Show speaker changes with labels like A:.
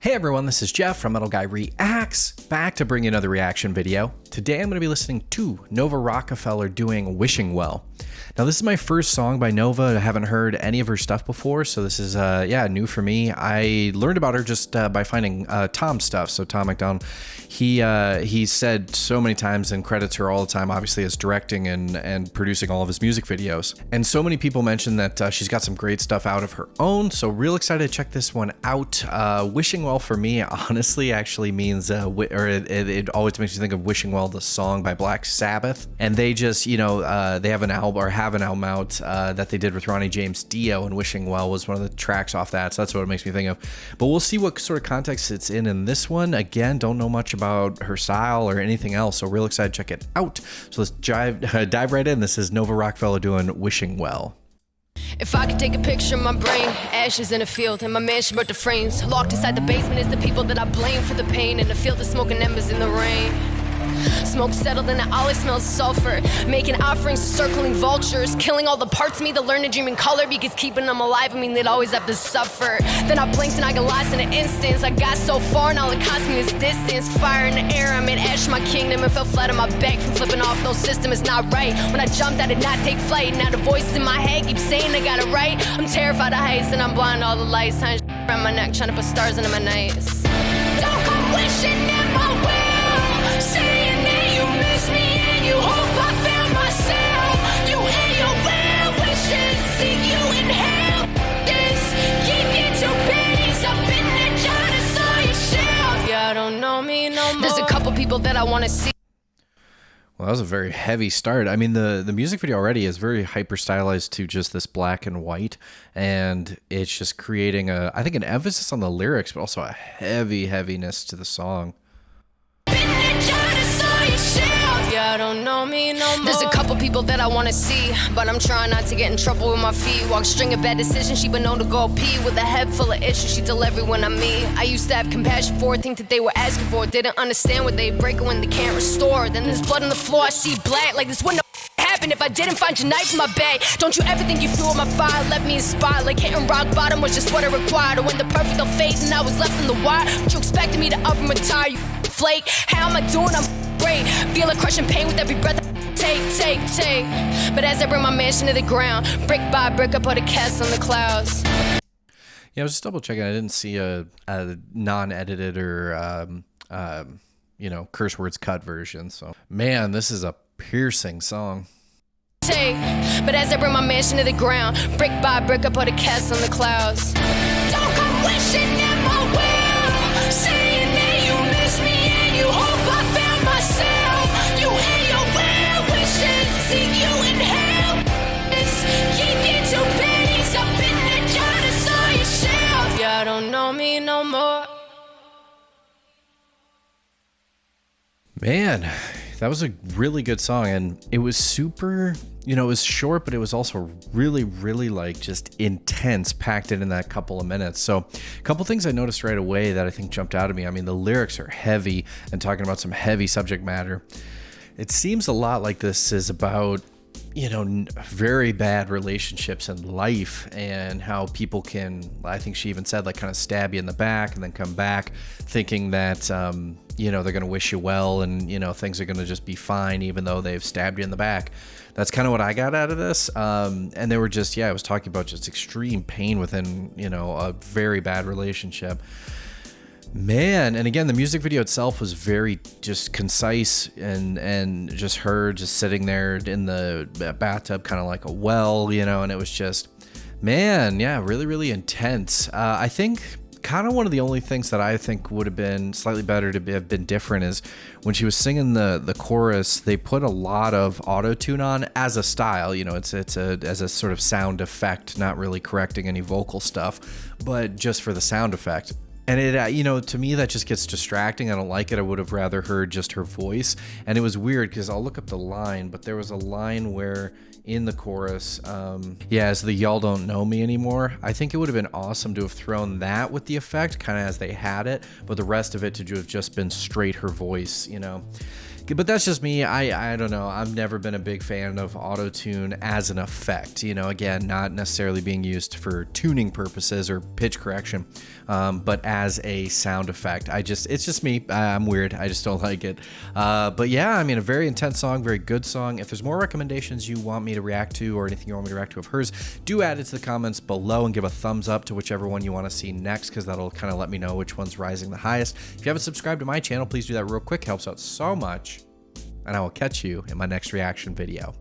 A: Hey everyone, this is Jeff from Metal Guy Reacts, back to bring you another reaction video. Today I'm going to be listening to Nova Rockafeller doing Wishing Well. Now this is my first song by Nova. I haven't heard any of her stuff before, so this is new for me. I learned about her just by finding Tom's stuff. So Tom McDonald, he said so many times and credits her all the time, obviously, as directing and producing all of his music videos. And so many people mentioned that she's got some great stuff out of her own, so real excited to check this one out. Wishing Well for me, honestly, actually means, it always makes me think of Wishing Well, the song by Black Sabbath. And they just, they have an album, or have an album out that they did with Ronnie James Dio, and Wishing Well was one of the tracks off that, so that's what it makes me think of. But we'll see what sort of context it's in this one. Again, don't know much about her style or anything else, so real excited to check it out. So let's dive right in. This is Nova Rockafeller doing Wishing Well.
B: If I could take a picture of my brain, ashes in a field, and my mansion burnt to frames. Locked inside the basement is the people that I blame for the pain, and the field of smoking embers in the rain. Smoke settled and the alley smells sulfur, making offerings to circling vultures, killing all the parts of me that learn to dream in color, because keeping them alive, I mean they'd always have to suffer. Then I blinked and I got lost in an instance. I got so far and all it cost me was distance. Fire in the air, I made ash my kingdom and fell flat on my back from flipping off. No system is not right. When I jumped, I did not take flight. Now the voices in my head keep saying I got it right. I'm terrified of heights and I'm blind to all the lights. Tying around my neck, trying to put stars into my nights. Don't come wishing in my will, saying that you miss me and you hope I found myself. You and your well wishing, seek you in hell. This keep you to pennies up in the jar to saw your shelf. Yeah, I don't know me no more. There's a couple people that I want to see.
A: Well, that was a very heavy start. I mean, the music video already is very hyper stylized to just this black and white, and it's just creating I think an emphasis on the lyrics, but also a heaviness to the song.
B: Yeah, I don't know me no more. There's a couple people that I want to see, but I'm trying not to get in trouble with my feet. Walk string of bad decisions, she been known to go pee. With a head full of issues, she tell everyone I'm me. I used to have compassion for her, think that they were asking for it. Didn't understand what they break it when they can't restore. Then there's blood on the floor, I see black, like this wouldn't happen if I didn't find your knife in my bag. Don't you ever think you fueled my fire, left me inspired, like hitting rock bottom was just what I required. Or when the perfect will fade and I was left in the wire, but you expected me to up and retire, you flake. How am I doing? I'm great. Feel a crushing pain with every breath I take. But as I bring my mansion to the ground, brick by brick I put a cast on the clouds.
A: Yeah, I was just double checking. I didn't see a non-edited or curse words cut version. So man, this is a piercing song.
B: But as I bring my mansion to the ground, brick by brick I put a cast on the clouds. Don't come wishing in my will, saying that you miss me and you hope I found myself. You and your well wishing, seek you in hell. Keep you to pennies up in the jar to saw your shelf. Yeah, I don't know me no more.
A: Man, that was a really good song, and it was super, it was short, but it was also really like just intense, packed in that couple of minutes. So a couple things I noticed right away that I think jumped out at me. I mean, the lyrics are heavy and talking about some heavy subject matter. It seems a lot like this is about, very bad relationships in life, and how people can, I think she even said, like, kind of stab you in the back and then come back thinking that, they're going to wish you well and, things are going to just be fine even though they've stabbed you in the back. That's kind of what I got out of this. And they were just, I was talking about just extreme pain within, a very bad relationship. Man, and again, the music video itself was very just concise and just her just sitting there in the bathtub, kind of like a well, and it was just, man, yeah, really intense. I think kind of one of the only things that I think would have been slightly better to have been different is when she was singing the chorus, they put a lot of auto-tune on as a style, it's as a sort of sound effect, not really correcting any vocal stuff, but just for the sound effect. And it, to me, that just gets distracting. I don't like it. I would have rather heard just her voice. And it was weird because I'll look up the line, but there was a line where in the chorus, as the y'all don't know me anymore. I think it would have been awesome to have thrown that with the effect, kind of as they had it, but the rest of it to have just been straight her voice, But that's just me. I don't know. I've never been a big fan of auto-tune as an effect. You know, again, not necessarily being used for tuning purposes or pitch correction, but as a sound effect. It's just me. I'm weird. I just don't like it. But yeah, I mean, a very intense song, very good song. If there's more recommendations you want me to react to or anything you want me to react to of hers, do add it to the comments below and give a thumbs up to whichever one you want to see next, because that'll kind of let me know which one's rising the highest. If you haven't subscribed to my channel, please do that real quick. It helps out so much. And I will catch you in my next reaction video.